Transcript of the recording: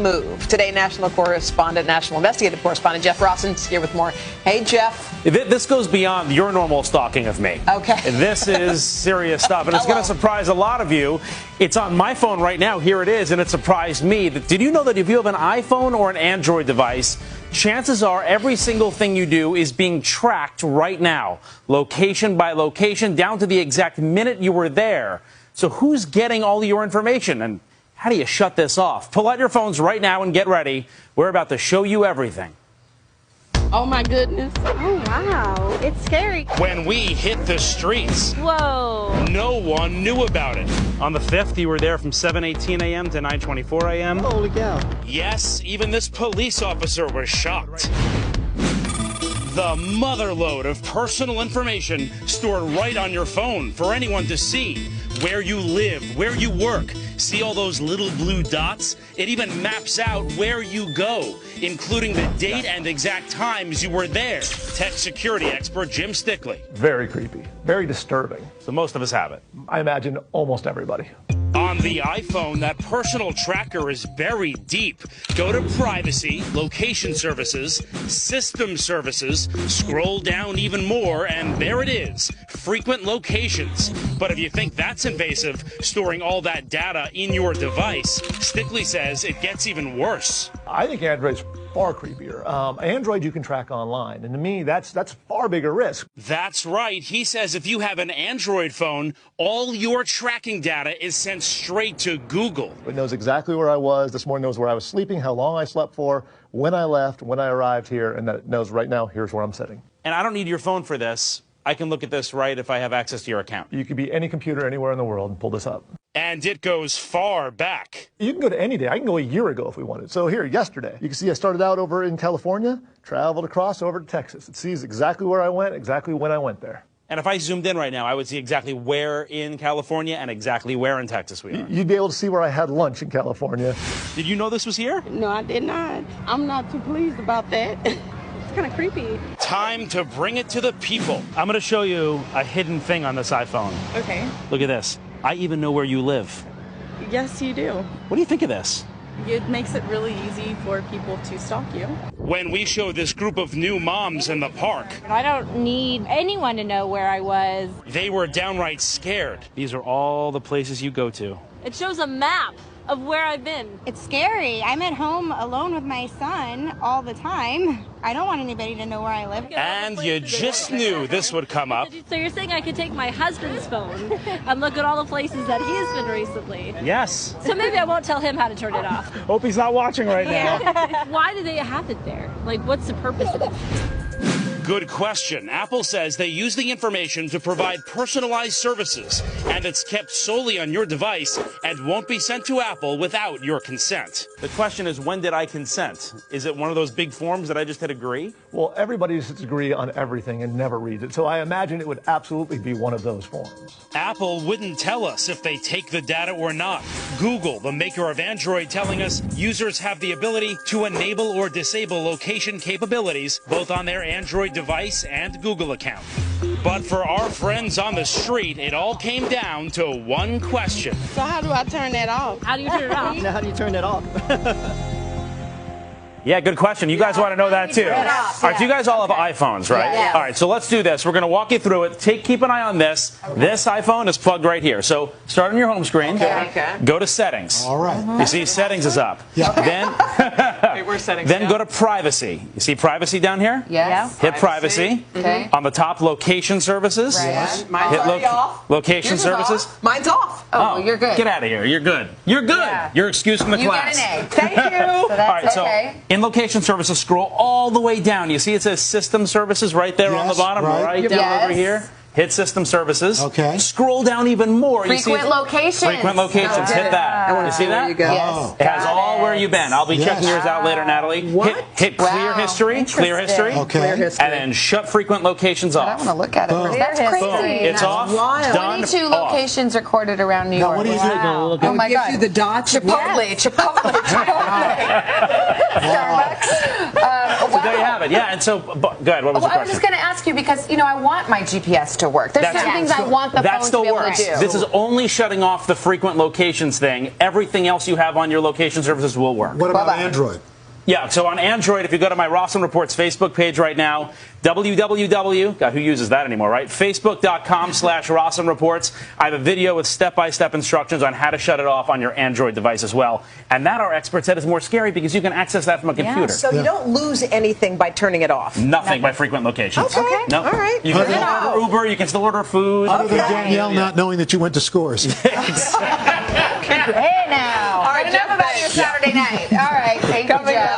Move. Today, national investigative correspondent Jeff Rossins here with more. Hey, Jeff. This goes beyond your normal stalking of me. Okay. This is serious stuff, and it's going to surprise a lot of you. It's on my phone right now. Here it is, and it surprised me. Did you know that if you have an iPhone or an Android device, chances are every single thing you do is being tracked right now, location by location, down to the exact minute you were there. So who's getting all your information, and how do you shut this off? Pull out your phones right now and get ready. We're about to show you everything. Oh, my goodness. Oh, wow. It's scary. When we hit the streets, Whoa. no one knew about it. On the 5th, you were there from 7:18 a.m. to 9:24 a.m. Holy cow. Yes, even this police officer was shocked. The motherload of personal information stored right on your phone for anyone to see. Where you live, where you work. See all those little blue dots? It even maps out where you go, including the date and exact times you were there. Tech security expert Jim Stickley. Very creepy. Very disturbing. So most of us have it. I imagine almost everybody. On the iPhone, that personal tracker is buried deep. Go to Privacy, Location Services, System Services, scroll down even more, and there it is, Frequent Locations. But if you think that's invasive, storing all that data in your device, Stickley says it gets even worse. I think Android's far creepier. Android you can track online, and to me, that's far bigger risk. That's right. He says if you have an Android phone, all your tracking data is sent straight to Google. It knows exactly where I was this morning, knows where I was sleeping, how long I slept for, when I left, when I arrived here, and that it knows right now, here's where I'm sitting. And I don't need your phone for this. I can look at this right if I have access to your account. You could be any computer anywhere in the world and pull this up. And it goes far back. You can go to any day. I can go a year ago if we wanted. So here, yesterday, you can see I started out over in California, traveled across over to Texas. It sees exactly where I went, exactly when I went there. And if I zoomed in right now, I would see exactly where in California and exactly where in Texas we are. You'd be able to see where I had lunch in California. Did you know this was here? No, I did not. I'm not too pleased about that. It's kind of creepy. Time to bring it to the people. I'm going to show you a hidden thing on this iPhone. Okay. Look at this. I even know where you live. Yes, you do. What do you think of this? It makes it really easy for people to stalk you. When we show this group of new moms in the park, I don't need anyone to know where I was. they were downright scared. These are all the places you go to. It shows a map of where I've been. It's scary. I'm at home alone with my son all the time. I don't want anybody to know where I live. And you just knew this would come up. So you're saying I could take my husband's phone and look at all the places that he's been recently? Yes. So maybe I won't tell him how to turn it off. Hope he's not watching right now. Why do they have it there? Like, what's the purpose of it? Good question. Apple says they use the information to provide personalized services, and it's kept solely on your device and won't be sent to Apple without your consent. The question is, when did I consent? Is it one of those big forms that I just hit agree? Well, everybody just agree on everything and never reads it. So I imagine it would absolutely be one of those forms. Apple wouldn't tell us if they take the data or not. Google, the maker of Android, telling us users have the ability to enable or disable location capabilities both on their Android device and Google account. But for our friends on the street, it all came down to one question. So how do I turn that off? How do you turn it off? How do you turn that off? Yeah, good question. You guys want to know that too. All right, so you guys all have iPhones, right? Yeah. All right, so let's do this. We're going to walk you through it. Keep an eye on this. This iPhone is plugged right here. So start on your home screen. Okay. Go to Settings. All right. You see Settings is up. Yeah. Wait, where's settings? Then go to Privacy. You see Privacy down here? Yes. Hit Privacy. Okay. On the top, Location Services. Yes. Mine's Hit already off. Location Yours is Services. off. Mine's off. Oh, you're good. Get out of here. You're good. You're good. Yeah. You're excused from the You class. get an A. Thank you. So that's All right, so okay. in Location Services, scroll all the way down. You see it says System Services right there on the Yes, bottom, right. down Yes. over here. Hit System Services. Okay. Scroll down even more. You see Frequent locations. Frequent Locations. Oh, Hit good. that. I want You to see see where that? you go. Yes. It has all where you've been. I'll be Yes. checking yours out later, Natalie. What? Hit Clear Wow. History. Clear History. Okay. Clear history. And then shut Frequent Locations I off. want to look at it. Boom. That's crazy. Boom. It's off. wild. Done. 22 off. locations recorded around New Now, York. what do you do? Wow. Look Oh at- my Gives God. you the dots. Chipotle. Chipotle. Starbucks. So there you have it. good. Yeah, and so, go ahead. What was the I was question? just going to ask you because, I want my GPS to work. There's certain things I want the phone to be able to do. This is only shutting off the frequent locations thing. Everything else you have on your location services will work. What about Android? Yeah, so on Android, if you go to my Rossum Reports Facebook page right now, www, God, who uses that anymore, right? Facebook.com/Rossum Reports. I have a video with step-by-step instructions on how to shut it off on your Android device as well. And that, our expert said, is more scary because you can access that from a computer. So you don't lose anything by turning it off? Nothing by frequent locations. Okay. No. All right. You can still order Uber, you can still order food. Other than Danielle not knowing that you went to Scores. Hey now. All right, enough about your Saturday night. All right. Thank you, Jeff.